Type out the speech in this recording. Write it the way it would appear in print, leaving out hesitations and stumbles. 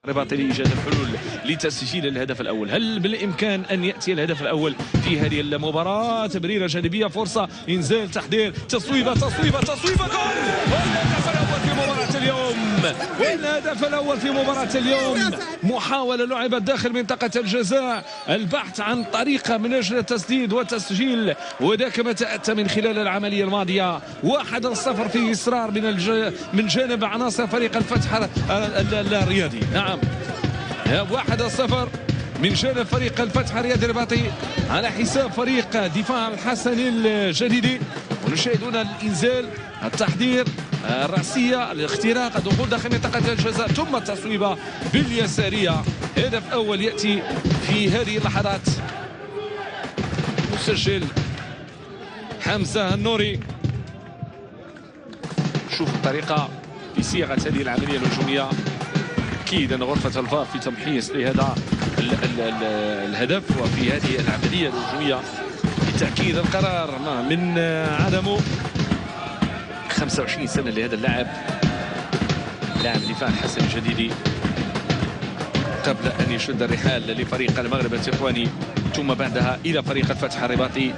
الرباطي لإيجاد الحلول لتسجيل الهدف الأول. هل بالإمكان أن يأتي الهدف الأول في هذه المباراة؟ تمريرة جانبية، فرصة، إنزال، تحضير، تصويبة جول! والهدف الأول في مباراة اليوم، والهدف الأول في مباراة اليوم. محاولة لعبت داخل منطقة الجزاء، البحث عن طريقة من أجل التسديد والتسجيل، وذاك ما تأتى من خلال العملية الماضية. 1-0 في إصرار من جانب عناصر فريق الفتح الرياضي. نعم، 1-0 من جانب فريق الفتح الرياضي الرباطي على حساب فريق دفاع الحسني الجديدي. ونشاهدون الإنزال، التحضير، الرأسية، الاختراق، الدخول داخل منطقة الجزاء، ثم التصويبة باليسارية. هدف أول يأتي في هذه اللحظات، مسجل حمزة النوري. شوف الطريقة في صياغة هذه العملية الهجومية. أكيد أن غرفة الفار في تمحيص لهذا الهدف وفي هذه العملية الهجومية بالتأكيد القرار من عدمه. 25 سنة لهذا اللاعب، لاعب دفاع الحسن الجديدي، قبل أن يشد الرحال لفريق المغرب التقواني ثم بعدها إلى فريق الفتح الرباطي.